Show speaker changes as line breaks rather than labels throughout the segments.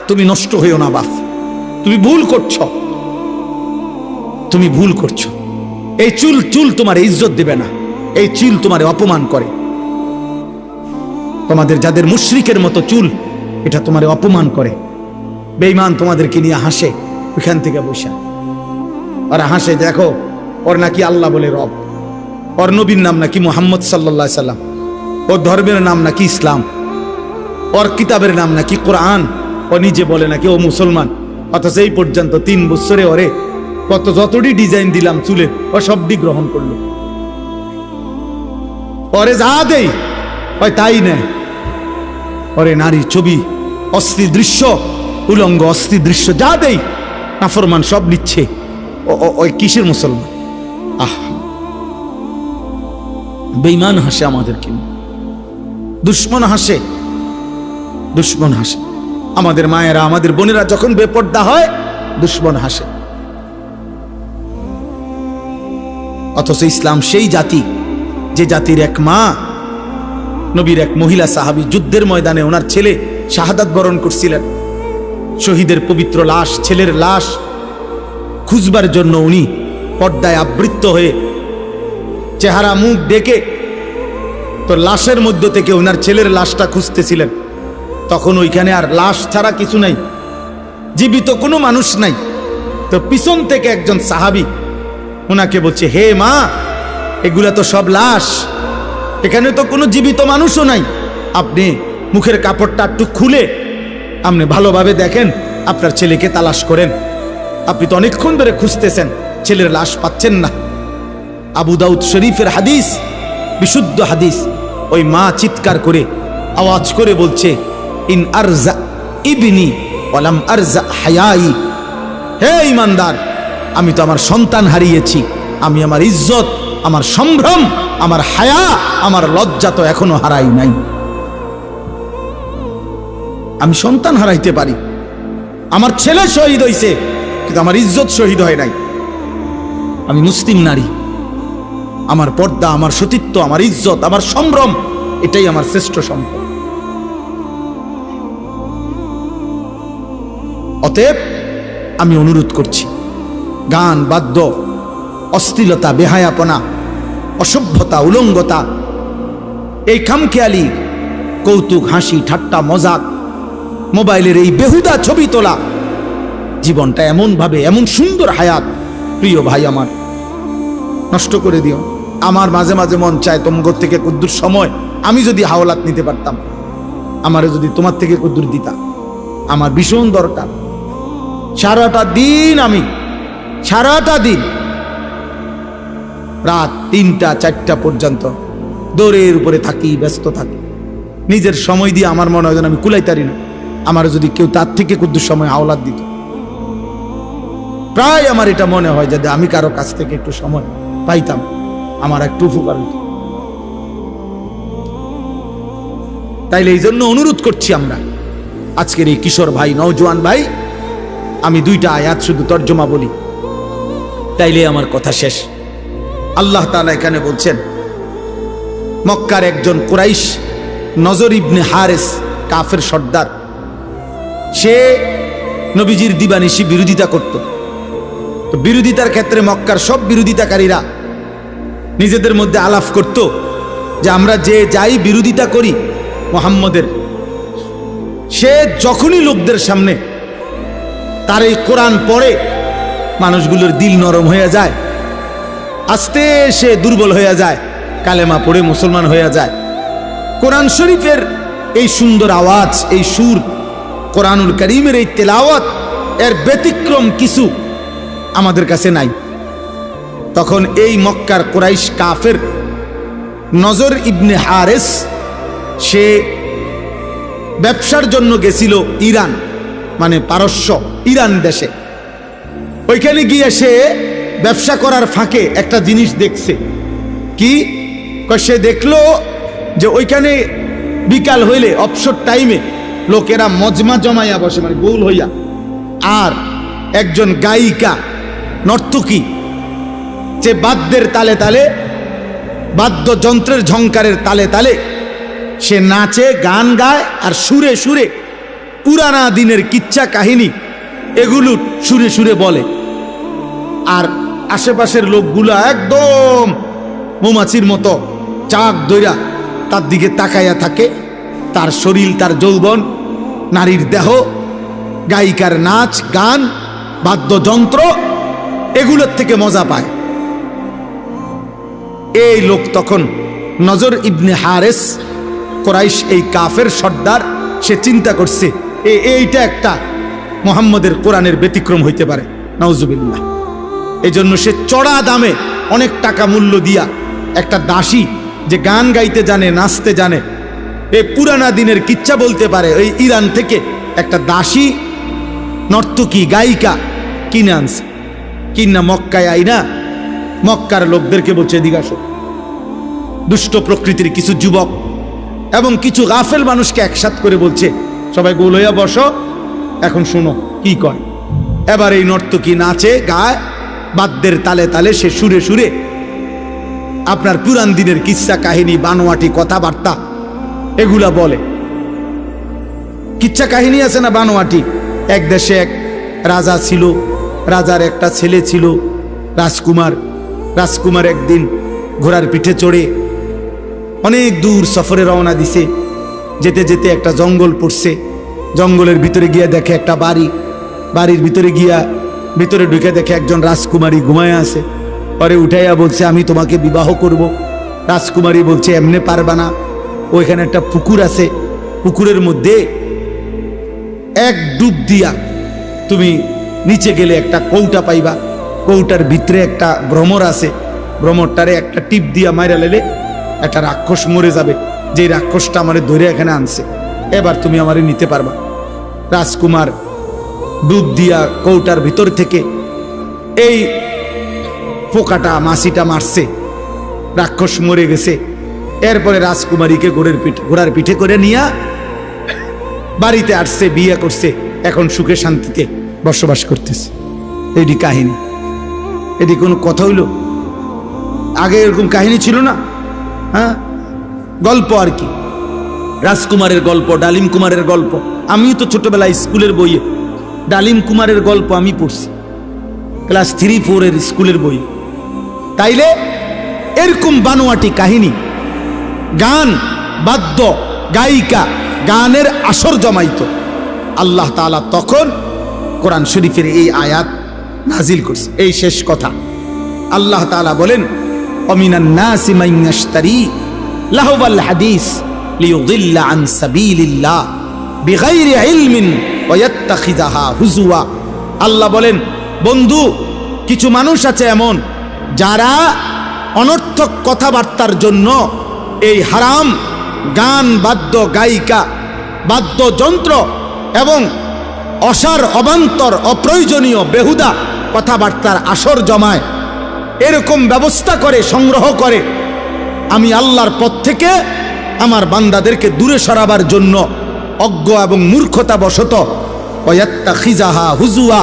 তুমি নষ্ট হইও না বাপ, তুমি ভুল করছো, তুমি ভুল করছো। এই চুল চুল তোমার ইজ্জত দিবে না, এই চুল তোমার অপমান করে। তোমাদের যাদের মুশরিকের মতো চুল, এটা তোমার অপমান করে। বেঈমান তোমাদেরকে নিয়ে হাসে ওইখান থেকে বসে, ওরা হাসে, দেখো ওর নাকি আল্লাহ বলে রব, ওর নবীর নাম নাকি মুহাম্মদ সাল্লাল্লাহু আলাইহি সাল্লাম, ওর ধর্মের নাম নাকি ইসলাম, ওর কিতাবের নাম নাকি কোরআন, ও নিজে বলে নাকি ও মুসলমান। অথচ এই পর্যন্ত 3 বছরে ওরে কত যতটি ডিজাইন দিলাম চুলে, ও সবটি গ্রহণ করলো। ওরে যা দেই ওই তাই নেয়। ওরে নারী ছবি, অস্থির দৃশ্য, উলঙ্গ অস্থির দৃশ্য যা দেই নাফরমান সব নিচ্ছে। ওই কিসের মুসলমান? আহ, বেঈমান হাসে আমাদেরকে, দুশ্মন হাসে, দুশ্মন হাসে। আমাদের মায়েরা আমাদের বোনেরা যখন বেপর্দা হয়, দুশ্মন হাসে। অথচ ইসলাম সেই জাতি, যে জাতির এক মা, নবীর এক মহিলা সাহাবী যুদ্ধের ময়দানে ওনার ছেলে শাহাদাত বরণ করছিলেন। শহীদের পবিত্র লাশ, ছেলের লাশ খুঁজবার জন্য উনি পর্দায় আবৃত্ত হয়ে চেহারা মুখ ডেকে তো লাশের মধ্য থেকে ওনার ছেলের লাশটা খুঁজতেছিলেন। তখন ওইখানে আর লাশ ছাড়া কিছু নাই, জীবিত কোনো মানুষ নাই। তো পিছন থেকে একজন সাহাবী ওনাকে বলছে, হে মা, এগুলা তো সব লাশ, এখানে তো কোনো জীবিত মানুষও নাই। আপনি মুখের কাপড়টা একটু খুলে আপনি ভালোভাবে দেখেন, আপনার ছেলেকে তালাশ করেন। আপনি তো অনেকক্ষণ ধরে খুঁজতেছেন, ছেলের লাশ পাচ্ছেন না। আবু দাউদ শরীফের হাদিস, বিশুদ্ধ হাদিস। ওই মা চিৎকার করে আওয়াজ করে বলছে, ইন আরজা ইবনি ওয়ালাম আরজা হায়াই। হে ঈমানদার, আমি তো আমার সন্তান হারিয়েছি, আমি আমার ইজ্জত, আমার সম্ভ্রম, আমার হায়া, আমার লজ্জা তো এখনো হারাই নাই। আমি সন্তান হারাইতে পারি, আমার ছেলে শহীদ হইছে, কিন্তু আমার ইজ্জত শহীদ হয় নাই। আমি মুসলিম নারী, আমার পর্দা, আমার সতীত্ব, আমার ইজ্জত, আমার সম্ভ্রম, এটাই আমার শ্রেষ্ঠ সম্পদ। অতএব আমি অনুরোধ করছি, গান, বাদ্য, অশ্লীলতা, বেহায়াপনা, অসভ্যতা, উলঙ্গতা, এই খামখেয়ালি কৌতুক, হাসি, ঠাট্টা, মজাক, মোবাইলের এই বেহুদা ছবি তোলা, জীবনটা এমন ভাবে, এমন সুন্দর হায়াত, প্রিয় ভাই আমার, নষ্ট করে দিও। আমার মাঝে মাঝে মন চায় তোমার থেকে কদ্দুর সময় আমি যদি হাওলাত নিতে পারতাম, আমারে যদি তোমার থেকে কদ্দুর দিতা, আমার ভীষণ দরকার। সারাটা দিন আমি, সারাটা দিন রাত 3টা 4টা পর্যন্ত দৌড়ের উপরে থাকি, ব্যস্ত থাকি, নিজের সময় দিয়ে আমার মনে হয় যেন আমি কুলাইতারি না। আমার যদি কেউ তার থেকে কদ্দুর সময় হাওলাত দিত, প্রায় আমার এটা মনে হয় যদি আমি কারো কাছ থেকে একটু সময় পাইতাম, আমার একটু উপকার হইত। তাইলে এই জন্য অনুরোধ করছি আমরা, আজকের এই কিশোর ভাই, নওজোয়ান ভাই, আমি 2টা আয়াত শুধু তর্জমা বলি, তাইলে আমার কথা শেষ। আল্লাহ তাআলা এখানে বলছেন, মক্কার একজন কুরাইশ, নজর ইবনে হারেস, কাফের সর্দার, সে নবীজির দিবানিশি বিরোধিতা করত। তো বিরোধিতার ক্ষেত্রে মক্কার সব বিরোধিতাকারীরা নিজেদের মধ্যে আলাপ করত যে আমরা যে যাই বিরোধিতা করি মুহাম্মদের, সে যখনই লোকদের সামনে তার এই কোরআন পড়ে, মানুষগুলোর দিল নরম হয়ে যায়, আস্তে সে দুর্বল হয়ে যায়, কালেমা পড়ে মুসলমান হয়ে যায়। কোরআন শরীফের এই সুন্দর আওয়াজ, এই সুর, কোরআনুল কারীমের এই তেলাওয়াত, এর ব্যতিক্রম কিছু আমাদের কাছে নাই। তখন এই মক্কার কুরাইশ কাফের নজর ইবনে হারেস, সে ব্যবসার জন্য গেছিল ইরান, মানে পারস্য, ইরান দেশে। ওইখানে গিয়ে সে ব্যবসা করার ফাঁকে একটা জিনিস দেখছে। কি? সে দেখলো যে ওইখানে বিকাল হইলে, অবসর টাইমে লোকেরা মজমা জমাইয়া বসে, মানে গোল হইয়া, আর একজন গায়িকা, নর্তকী, যে বাদ্যের তালে তালে, বাদ্যযন্ত্রের ঝংকারের তালে তালে সে নাচে, গান গায়, আর সুরে সুরে পুরানা দিনের কিচ্ছা কাহিনী এগুলো সুরে সুরে বলে। আর আশেপাশের লোকগুলা একদম মৌমাছির মতো চাক দইরা তার দিকে তাকাইয়া থাকে। তার শরীর, তার যৌবন, নারীর দেহ, গায়িকার নাচ গান, বাদ্যযন্ত্র, এগুলোর থেকে মজা পায়। এই লোক তখন নজর ইবনে হারেস, কুরাইশ এই কাফের সর্দার, সে চিন্তা করছে এইটা একটা মুহাম্মদের কোরআনের ব্যতিক্রম হইতে পারে, নাউজুবিল্লাহ। এই জন্য সে চড়া দামে অনেক টাকা মূল্য দিয়া একটা দাসী যে গান গাইতে জানে, নাচতে জানে, এই পুরানা দিনের কিচ্ছা বলতে পারে, ওই ইরান থেকে একটা দাসী নর্তকী গায়িকা কিনে আনছে। কিনা মক্কায় আইনা মক্কার লোকদেরকে বলছে, এদিকে আসো। দুষ্ট প্রকৃতির কিছু যুবক এবং কিছু গাফেল মানুষকে একসাথ করে বলছে, সবাই গোল হইয়া বসো, এখন শুনো কি কয়। এবার এই নর্তকী নাচে গায়, বাদ্যের তালে তালে সে সুরে সুরে আপনার পুরান দিনের কিচ্ছা কাহিনী, বানোয়াটি কথাবার্তা এগুলা বলে। কিচ্ছা কাহিনী আছে না বানোয়াটি। এক দেশে এক রাজা ছিল, রাজার একটা ছেলে ছিল রাজকুমার। রাজকুমার একদিন ঘোড়ার পিঠে চড়ে অনেক দূর সফরে রওনা দিছে। যেতে যেতে একটা জঙ্গল পড়ছে। জঙ্গলের ভিতরে গিয়া দেখে একটা বাড়ি। বাড়ির ভিতরে গিয়া ভিতরে ঢুকে দেখে একজন রাজকুমারী ঘুমায় আছে। পরে উঠাইয়া বলছে, আমি তোমাকে বিবাহ করব। রাজকুমারী বলছে, এমনে পারবা না, ওইখানে একটা পুকুর আছে, পুকুরের মধ্যে এক ডুব দিয়া তুমি নিচে গেলে একটা কৌটা পাইবা। কৌটার ভিতরে একটা ভ্রমর আছে, ভ্রমরটারে একটা টিপ দিয়া মাইরা লেলে একটা রাক্ষস মরে যাবে, যে রাক্ষসটা আমারে ধরে এখানে আনছে, এবার তুমি আমারে নিতে পারবা। রাজকুমার ডুব দিয়া কৌটার ভিতর থেকে এই পোকাটা, মাছিটা মারছে, রাক্ষস মরে গেছে। এরপরে রাজকুমারীকে ঘোড়ার পিঠে করে নিয়ে বাড়িতে আসছে, বিয়ে করছে, এখন সুখে শান্তিতে বসবাস করতেছে। এটি কাহিনী, এটি কোনো কথা হইল? আগে এরকম কাহিনী ছিল না। হ্যাঁ, গল্প আর কি, রাজকুমারের গল্প, ডালিম কুমারের গল্প। আমিও তো ছোটবেলায় স্কুলের বইয়ে ডালিম কুমারের গল্প আমি পড়ছি, ক্লাস 3-4 স্কুলের বইয়ে। তাইলে এরকম বানোয়াটি কাহিনী, গান, বাদ্য, গায়িকা, গানের আসর জমাইত। আল্লাহ তাআলা তখন কোরআন শরীফের এই আয়াত নাজিল করছে। এই শেষ কথা আল্লাহ তাআলা বলেন, অমিনান নাসি মান ইয়াশতারি লাহওয়াল হাদিস লিয়ুদিল্লা আন সাবিলিল্লাহ বিগাইরি ইলমিন ওয়া ইয়াত্তাখিযাহা হুজুয়া। আল্লাহ বলেন, বন্ধু, কিছু মানুষ আছে এমন যারা অনর্থক কথাবার্তার জন্য এই হারাম গান, বাদ্য, গায়িকা, বাদ্যযন্ত্র এবং অসার, অবান্তর, অপ্রয়োজনীয় বেহুদা কথাবার্তার আসর জমায়, এরকম ব্যবস্থা করে, সংগ্রহ করে। আমি আল্লাহর পথ থেকে আমার বান্দাদেরকে দূরে সরাবার জন্য অজ্ঞ এবং মূর্খতা বশত ওয়াত্তাখিযাহা হুজুয়া,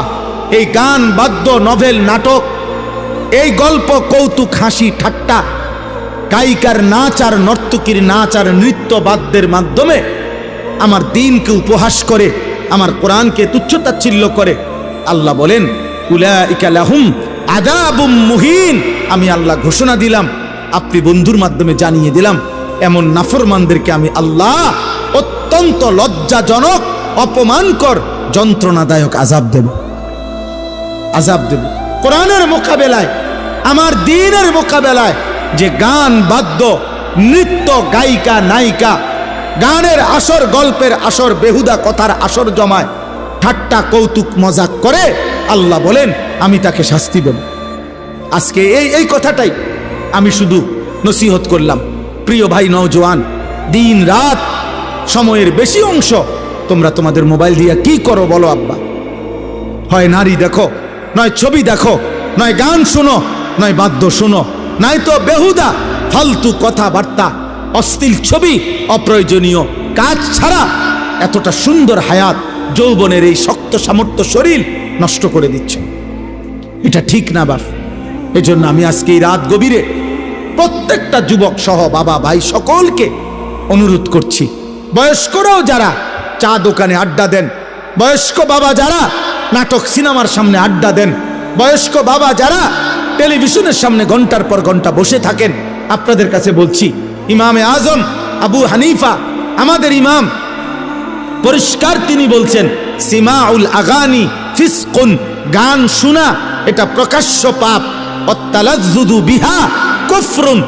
এই গান, বাদ্য, নভেল, নাটক, এই গল্প, কৌতুক, হাসি ঠাট্টা, গায়িকার নাচ আর নর্তকীর নাচ আর নৃত্য বাদ্যের মাধ্যমে আমার দ্বীনকে উপহাস করে, আমার কোরআনকে তুচ্ছতাচ্ছিল্য করে। আল্লাহ বলেন, উলাইকা লাহুম আযাবুম মুহিন। আমি আল্লাহ ঘোষণা দিলাম, আপনি বন্ধুর মাধ্যমে জানিয়ে দিলাম, এমন নাফরমানদেরকে আমি আল্লাহ অত্যন্ত লজ্জাজনক, অপমানকর, যন্ত্রণাদায়ক আযাব দেব। আযাব দেব কোরআনের মোকাবেলায়, আমার দ্বীনের মোকাবেলায় যে গান, বাদ্য, নৃত্য, গায়িকা, নায়িকা, গানের আসর, গল্পের আসর, বেহুদা কথার আসর জমায়, ঠাট্টা, কৌতুক, মজাক করে, আল্লাহ বলেন আমি তাকে শাস্তি দেব। আজকে এই কথাটাই আমি শুধু নসিহত করলাম। প্রিয় ভাই নওজোয়ান, দিন রাত সময়ের বেশি অংশ তোমরা তোমাদের মোবাইল দিয়ে কি করো বলো আব্বা? হয় নারী দেখো, নয় ছবি দেখো, নয় গান শোনো, নয় বাদ্য শোনো, নাই তো বেহুদা ফালতু কথাবার্তা, অশ্লীল ছবি, অপ্রয়োজনীয় কাজ ছাড়া এতটা সুন্দর হায়াত, যৌবনের এই শক্ত সামর্থ্য শরীর নষ্ট করে দিচ্ছে। এটা ঠিক না বাপ। এজন্য আমি আজকে এই রাত গভীরে প্রত্যেকটা যুবক সহ বাবা, ভাই সকলকে অনুরোধ করছি, বয়স্করাও যারা চা দোকানে আড্ডা দেন, বয়স্ক বাবা যারা নাটক সিনেমার সামনে আড্ডা দেন, বয়স্ক বাবা যারা টেলিভিশনের সামনে ঘন্টার পর ঘন্টা বসে থাকেন, আপনাদের কাছে বলছি, ইমামে আজম আবু হানিফা আমাদের ইমাম, পরিষ্কার তিনি বলছেন, সিমাউল আগানি ফিসকুন, গান শোনা এটা প্রকাশ্য পাপ, অত্তালাজ্জুদু বিহা কুফরুন।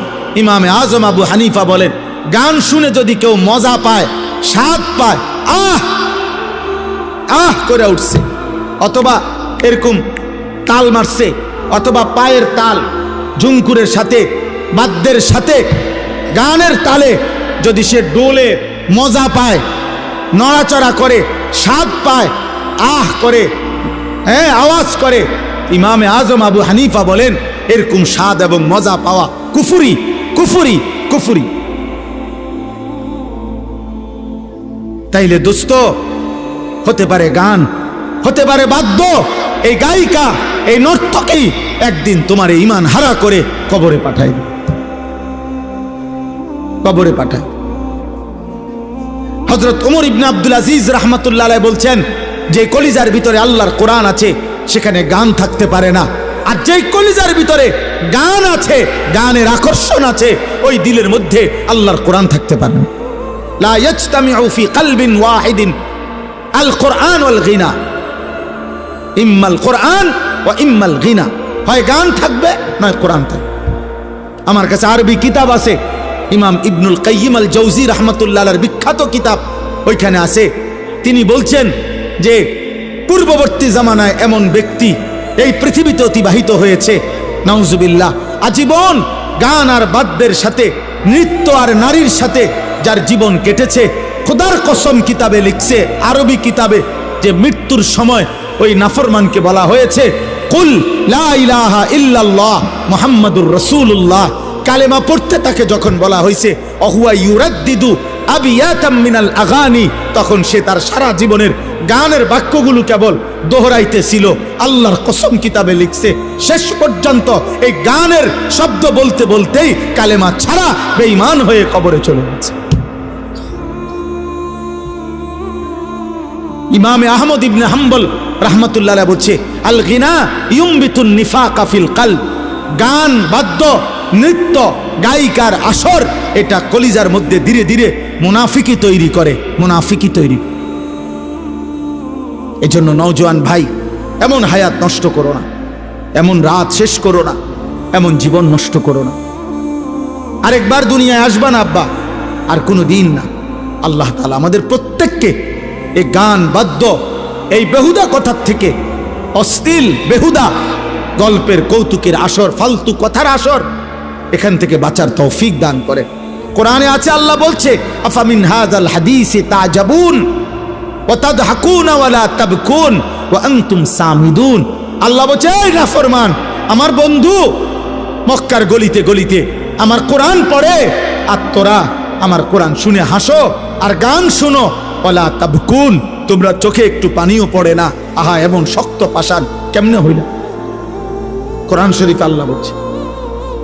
ইমামে আজম আবু হানিফা বলেন, গান শুনে যদি কেউ মজা পায়, স্বাদ পায়, আহ আহ করে উঠছে, অথবা এরকম তাল মারছে, অথবা পায়ের তাল ঝুমকুরের সাথে, বাদ্যের সাথে, গানের তালে যদি সে ডোলে, মজা পায়, নড়াচড়া করে, স্বাদ পায়, আহ করে, হ্যাঁ আওয়াজ করে, ইমামে আজম আবু হানিফা বলেন এরকম স্বাদ এবং মজা পাওয়া কুফরি, কুফরি, কুফরি। তাইলে দোস্ত, হতে পারে গান, হতে পারে বাদ্য, এই গায়িকা, এই নর্তকী একদিন তোমার ঈমান হারা করে কবরে পাঠায়, কবরে পাঠায়। হযরত ওমর ইবনে আব্দুল আজিজ রাহমাতুল্লাহ আলাইহি বলছেন, যে কলিজার ভিতরে আল্লাহর কোরআন আছে সেখানে গান থাকতে পারে না, আর যেই কলিজার ভিতরে গান আছে, গানের আকর্ষণ আছে, ওই দিলের মধ্যে আল্লাহর কোরআন থাকতে পারে না। লা ইয়াজতামিউ ফি কলবিন ওয়াহিদিন আল কোরআন ওয়াল গিনা, ইম্মাল কোরআন ওয়া ইম্মাল গিনা, হয় গান থাকবে নয় কোরআন থাকবে। আমার কাছে আরবি কিতাব আছে, ইমাম ইবনুল কাইয়িম আল জাওজি রাহমাতুল্লাহ আলাইহির বিখ্যাত কিতাব, ওইখানে আছে, তিনি বলছেন যে পূর্ববর্তী জামানায় এমন ব্যক্তি এই পৃথিবীতে অতিবাহিত হয়েছে, নাউজুবিল্লাহ, আজীবন গান আর বাদ্যের সাথে, নৃত্য আর নারীর সাথে যার জীবন কেটেছে, খোদার কসম কিতাবে লিখছে, আরবি কিতাবে, যে মৃত্যুর সময় ওই নাফরমানকে বলা হয়েছে, কুল লা ইলাহা ইল্লাল্লাহ মুহাম্মাদুর রাসূলুল্লাহ, কালেমা পড়তে তাকে যখন বলা হয়েছে, অহুয়া ইউরাদ্দিদু আবিয়াতাম মিনাল আগানি, তখন সে তার সারা জীবনের গানের বাক্যগুলো কেবল দোহরাইতেছিল। আল্লাহর কসম কিতাবে লিখছে, শেষ পর্যন্ত এই গানের শব্দ বলতে বলতেই কালেমা ছাড়া বেঈমান হয়ে কবরে চলে গেছে। ইমামে আহমদ ইবনে হাম্বল রাহমাতুল্লাহ আলাইহি বলছে, আল গিনা ইউমবিতুন নিফাকা ফিল কলব, গান বাদ্য নৃত্য গায়িকার আসর এটা কলিজার মধ্যে ধীরে ধীরে মুনাফিকি তৈরি করে, মুনাফিকি তৈরি। এজন্য নওজোয়ান ভাই, এমন হায়াত নষ্ট করো না, এমন রাত শেষ করো না, এমন জীবন নষ্ট করো না। আরেকবার দুনিয়ায় আসবা না আব্বা, আর কোনো দিন না। আল্লাহ তাআলা আমাদের প্রত্যেককে এই গান বাদ্য, এই বেহুদা কথার থেকে, অশ্লীল বেহুদা গল্পের কৌতুকের আসর, ফালতু কথার আসর, এখান থেকে বাঁচার তৌফিক দান করে। কোরআনে আছে, আল্লাহ বলছে, আফামিন হাযাল হাদীসি তাজাবুন ওয়া তাদহাকুনা ওয়া লা তাবকুন ওয়া আনতুম সামিদুন। আল্লাহ বলছে, এই নাফরমান আমার বন্ধু, মক্কার গলিতে গলিতে আমার কোরআন পড়ে, আর তোরা আমার কোরআন শুনে হাসো আর গান শুনো, ওয়া লা তাবকুন, তোমরা চোখে একটু পানিও পড়ে না। আহা, এমন শক্ত পাষাণ কেমনে হইল? কোরআন শরীফ আল্লাহ বলছে,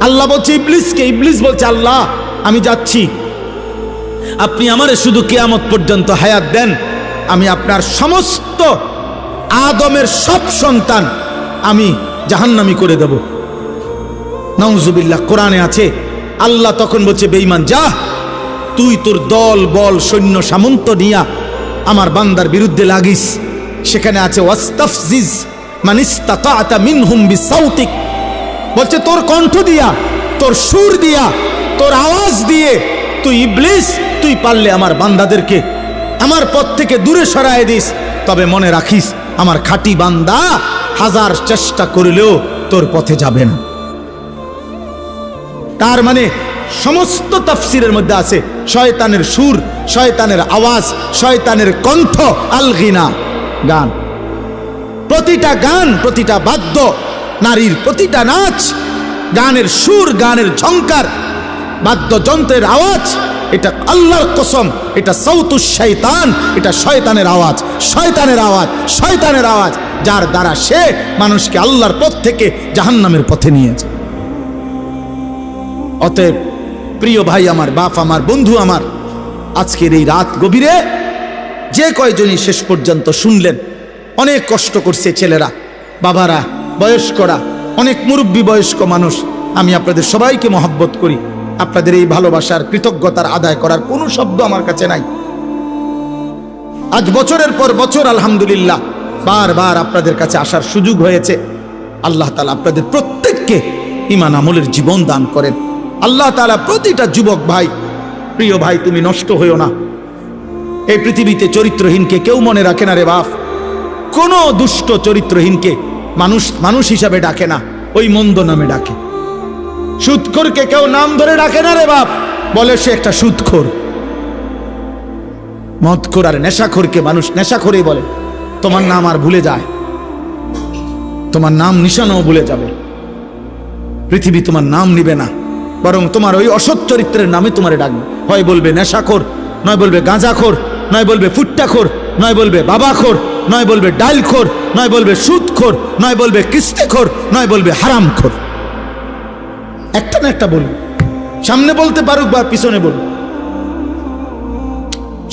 আল্লাহ বলছে ইবলিসকে, ইবলিস বলছে, আল্লাহ আমি যাচ্ছি, আপনি আমারে শুধু কিয়ামত পর্যন্ত হায়াত দেন, আমি আপনার সমস্ত আদমের সব সন্তান আমি জাহান্নামী করে দেব। নাউজুবিল্লাহ। কোরআনে আছে, আল্লাহ তখন বলছে, বেঈমান যা, তুই তোর দল বল সৈন্য সামন্ত নিয়া আমার বান্দার বিরুদ্ধে লাগিস। সেখানে আছে, ওয়াস্তাফজিজ মান ইসতাতা'তা মিনহুম বিসাউতিক, বলছে তোর কণ্ঠ দিয়া, তোর সুর দিয়া, তোর আওয়াজ দিয়ে তুই ইবলিস, তুই পারলে আমার বান্দাদেরকে আমার পথ থেকে দূরে সরায় দিস। তবে মনে রাখিস, আমার খাঁটি বান্দা হাজার চেষ্টা করলেও তোর পথে যাবে না। তার মানে সমস্ত তাফসিরের মধ্যে আছে শয়তানের সুর, শয়তানের আওয়াজ, শয়তানের কণ্ঠ, আল গিনা, গান। প্রতিটা গান, প্রতিটা বাদ্য, নারীর প্রতিটা নাচ, গানের সুর, গানের ঝংকার, বাদ্যযন্ত্রের আওয়াজ, এটা আল্লাহর কসম, এটা সাউতুশ শয়তান, এটা শয়তানের আওয়াজ, শয়তানের আওয়াজ, শয়তানের আওয়াজ, যার দ্বারা সে মানুষকে আল্লাহর পথ থেকে জাহান্নামের পথে নিয়েছে। অতএব প্রিয় ভাই আমার, বাপ আমার, বন্ধু আমার, আজকের এই রাত গভীরে যে কয়জনই শেষ পর্যন্ত শুনলেন, অনেক কষ্ট করছে ছেলেরা, বাবারা, বয়স্করা, অনেক মুরব্বী বয়স্ক মানুষ। আমি আপনাদের সবাইকে মহব্বত করি। আপনাদের এই ভালোবাসার কৃতজ্ঞতার আদায় করার কোনো শব্দ আমার কাছে নাই। আজ বছরের পর বছর আলহামদুলিল্লাহ বারবার আপনাদের কাছে আসার সুযোগ হয়েছে। আল্লাহ তাআলা আপনাদের প্রত্যেককে ঈমান আমলের জীবন দান করেন। আল্লাহ তাআলা প্রতিটা যুবক ভাই, প্রিয় ভাই, তুমি নষ্ট হইও না। এই পৃথিবীতে চরিত্রহীনকে কেউ মনে রাখে না রে বাপ। কোন দুষ্ট চরিত্রহীনকে মানুষ হিসাবে ডাকে না, ওই মন্দ নামে ডাকে। সুদখোরকে কেউ নাম ধরে ডাকে না রে বাপ, বলে সে একটা সুদখোর। মদখোর আর নেশাখোরকে মানুষ নেশাখোরই বলে। তোমার নাম আর ভুলে যায়, তোমার নাম নিশানাও ভুলে যাবে। পৃথিবী তোমার নাম নিবে না, বরং তোমার ওই অসৎ চরিত্রের নামে তোমারে ডাকবে। হয় বলবে নেশাখোর, নয় বলবে গাঁজাখোর, নয় বলবে ফুট্টাখোর, নয় বলবে বাবাখোর, নয় বলবে ডালখোর, নয় বলবে সুদখোর, নয় বলবে কিস্তিখোর, নয় বলবে হারামখোর। একটা না একটা বলবে, সামনে বলতে পারুক বা পিছনে বলুক।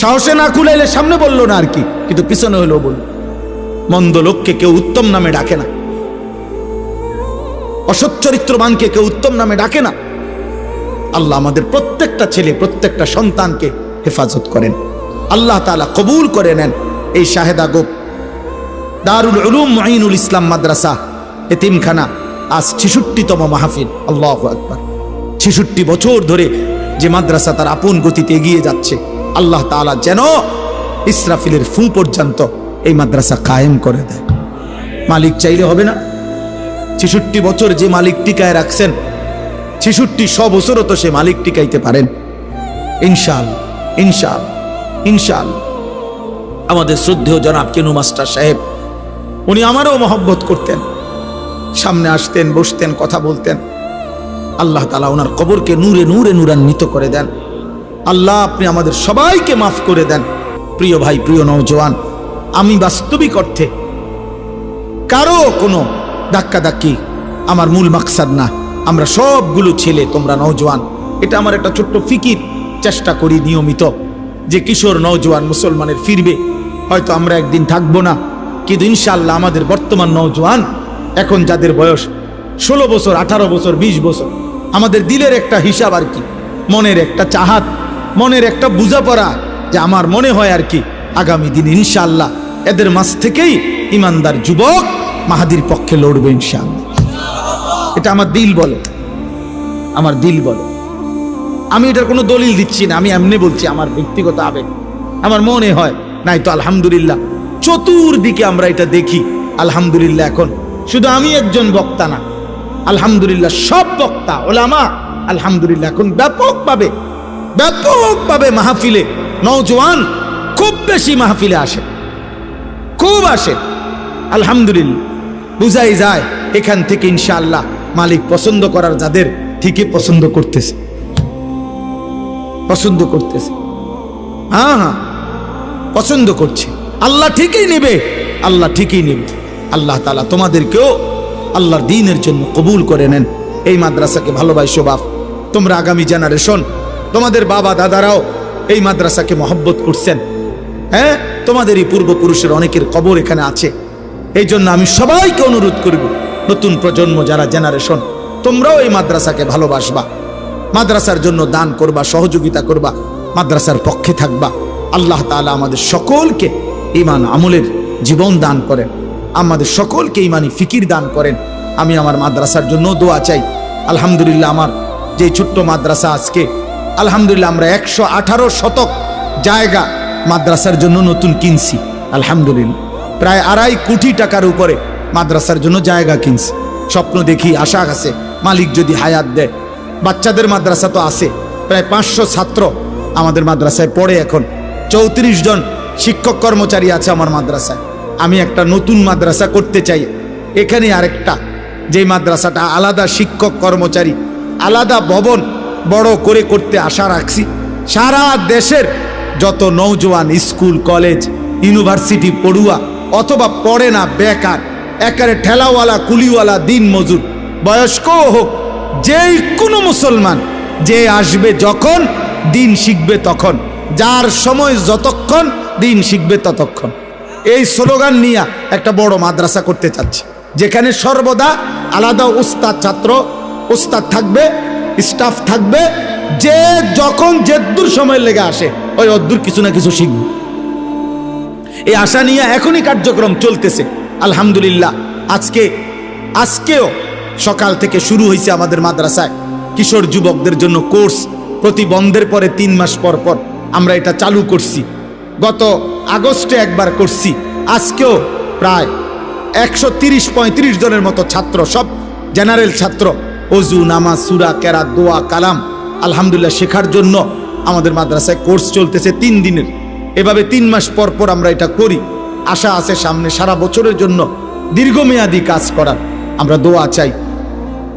সাহসে না কুলাইলে সামনে বললো না আর কি, কিন্তু পিছনে হলেও বলল। মন্দ লোককে কেউ উত্তম নামে ডাকে না, অসৎ চরিত্রবানকে কেউ উত্তম নামে ডাকে না। আল্লাহ আমাদের প্রত্যেকটা ছেলে, প্রত্যেকটা সন্তানকে হেফাজত করেন। আল্লাহ তাআলা কবুল করে নেন এই শাহেদা গোপ দারুল উলুম মুঈনুল ইসলাম মাদ্রাসা এতিমখানা। আজ 66তম মাহফিল। আল্লাহু আকবার। 66 বছর ধরে যে মাদ্রাসা তার আপন গতিতে এগিয়ে যাচ্ছে, আল্লাহ তাআলা যেন ইসরাফিলের ফু পর্যন্ত এই মাদ্রাসা কায়েম করে দেয়। মালিক চাইলে হবে না? 66 বছর যে মালিক টিকায় রাখছেন, 66 বছরও তো সে মালিক টিকাইতে পারেন। ইনশাআল্লাহ, ইনশাআল্লাহ, ইনশাআল্লাহ। আমাদের শ্রদ্ধেয় জনাব কেনু মাস্টার সাহেব, উনি আমারও মহব্বত করতেন, সামনে আসতেন, বসতেন, কথা বলতেন। আল্লাহ তাআলা ওনার কবরকে নূরে নূরে নূরান্বিত করে দেন। আল্লাহ আপনি আমাদের সবাইকে মাফ করে দেন। প্রিয় ভাই, প্রিয় নওজোয়ান, আমি বাস্তবিক অর্থে কারো কোনো ধাক্কাধাক্কি আমার মূল মাকসাদ না। আমরা সবগুলো ছেলে, তোমরা নওজোয়ান, এটা আমার একটা ছোট্ট ফিকির। চেষ্টা করি নিয়মিত যে কিশোর নওজোয়ান মুসলমানের ফিরবে। হয়তো আমরা একদিন থাকবো না, কিন্তু ইনশাআল্লাহ আমাদের বর্তমান নওজোয়ান, এখন যাদের বয়স 16 বছর, 18 বছর, 20 বছর, আমাদের দিলের একটা হিসাব আর কি, মনের একটা চাহাত, মনের একটা বুঝাপড়া, যে আমার মনে হয় আর কি আগামী দিন ইনশাআল্লাহ এদের মাঝ থেকেই ইমানদার যুবক মাহাদির পক্ষে লড়বে ইনশাআল্লাহ। এটা আমার দিল বলে, আমার দিল বলে। আমি এটার কোনো দলিল দিচ্ছি না, আমি এমনি বলছি, আমার ব্যক্তিগত আবেগ, আমার মনে হয়। নাই তো আলহামদুলিল্লাহ চতুর্দিকে আমরা এটা দেখি। আলহামদুলিল্লাহ এখন শুধু আমি একজন বক্তা না, আলহামদুলিল্লাহ সব বক্তা ওলামা আলহামদুলিল্লাহ এখন ব্যাপকভাবে মাহফিলে, নওজোয়ান খুব বেশি মাহফিলে আসে, খুব আসে। আলহামদুলিল্লাহ বুঝাই যায় এখান থেকে ইনশাআল্লাহ মালিক পছন্দ করার যাদের, ঠিকই পছন্দ করতেছে, পছন্দ করতেছে। হ্যাঁ হ্যাঁ, পছন্দ করছে। আল্লাহ ঠিকই নেবে, আল্লাহ ঠিকই নেবে। আল্লাহ তাআলা তোমাদেরকেও আল্লাহর দ্বীনের জন্য কবুল করে নেন। এই মাদ্রাসাকে ভালোবাসো বাপ, তোমরা আগামী জেনারেশন, তোমাদের বাবা দাদারাও এই মাদ্রাসাকে মহব্বত করছেন। হ্যাঁ, তোমাদেরই পূর্বপুরুষের অনেকের কবর এখানে আছে। এই জন্য আমি সবাইকে অনুরোধ করব, নতুন প্রজন্ম যারা জেনারেশন, তোমরাও এই মাদ্রাসাকে ভালোবাসবা, মাদ্রাসার জন্য দান করবা, সহযোগিতা করবা, মাদ্রাসার পক্ষে থাকবা। আল্লাহ তাআলা আমাদের সকলকে ঈমান আমলের জীবন দান করেন, আমাদের সকলকে ঈমানি ফিকির দান করেন। আমি আমার মাদ্রাসার জন্য দোয়া চাই। আলহামদুলিল্লাহ আমার যে ছোট্ট মাদ্রাসা আজকে আলহামদুলিল্লাহ আমরা 118 শতক জায়গা মাদ্রাসার জন্য নতুন কিনছি। আলহামদুলিল্লাহ প্রায় 2.5 কোটি টাকার উপরে মাদ্রাসার জন্য জায়গা কিনছি। স্বপ্ন দেখি, আশা আছে মালিক যদি হায়াত দেয়। বাচ্চাদের মাদ্রাসা তো আছে, প্রায় 500 ছাত্র আমাদের মাদ্রাসায় পড়ে। এখন 34 জন শিক্ষক কর্মচারী আছে আমার মাদ্রাসায়। আমি একটা নতুন মাদ্রাসা করতে চাই এখানে, আরেকটা, যে মাদ্রাসাটা আলাদা শিক্ষক কর্মচারী, আলাদা ভবন বড় করে করতে আশা রাখছি। সারা দেশের যত নওজোয়ান স্কুল কলেজ ইউনিভার্সিটি পড়ুয়া অথবা পড়ে না বেকার, একারে ঠেলাওয়ালা কুলিওয়ালা দিন মজুর বয়স্ক হোক, যেই কোনো মুসলমান যে আসবে যখন দিন শিখবে তখন, যার সময় যতক্ষণ দিন শিখবে ততক্ষণ। এই স্লোগান নিয়ে একটা বড় মাদ্রাসা করতে চাচ্ছে, যেখানে সর্বদা আলাদা উস্তাদ ছাত্র উস্তাদ থাকবে, স্টাফ থাকবে, যে যখন যেদূর সময় লেগে আসে ওই অদ্দূর কিছু না কিছু শিখবে। এই আশা নিয়ে এখনই কার্যক্রম চলতেছে আলহামদুলিল্লাহ। আজকেও সকাল থেকে শুরু হয়েছে আমাদের মাদ্রাসায় কিশোর যুবকদের জন্য কোর্স। প্রতি বন্ধের পরে 3 মাস পর পর আমরা এটা চালু করছি। গত আগস্টে একবার করছি, আজকেও প্রায় 130-35 জনের মতো ছাত্র, সব জেনারেল ছাত্র, অজু, নামাজ, সূরা, কেরাত, দোয়া, কালাম আলহামদুলিল্লাহ শেখার জন্য আমাদের মাদ্রাসায় কোর্স চলতেছে 3 দিনের। এভাবে 3 মাস পর পর আমরা এটা করি। আশা আছে সামনে সারা বছরের জন্য দীর্ঘমেয়াদী কাজ করার। আমরা দোয়া চাই,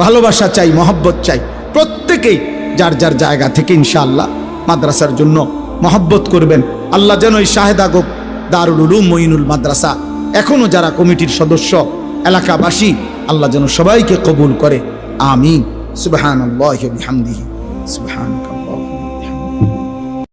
ভালোবাসা চাই, মহব্বত চাই। প্রত্যেকেই যার যার জায়গা থেকে ইনশাআল্লাহ মাদ্রাসার জন্য মহব্বত করবেন। আল্লাহ যেন এই শাহেদা গোপ দারুল উলুম মঈনুল মাদ্রাসা এখনো যারা কমিটির সদস্য, এলাকাবাসী, আল্লাহ যেন সবাইকে কবুল করে। আমিন। সুবহানাল্লাহি ওয়া বিহামদিহি সুবহানাকাল্লাহ।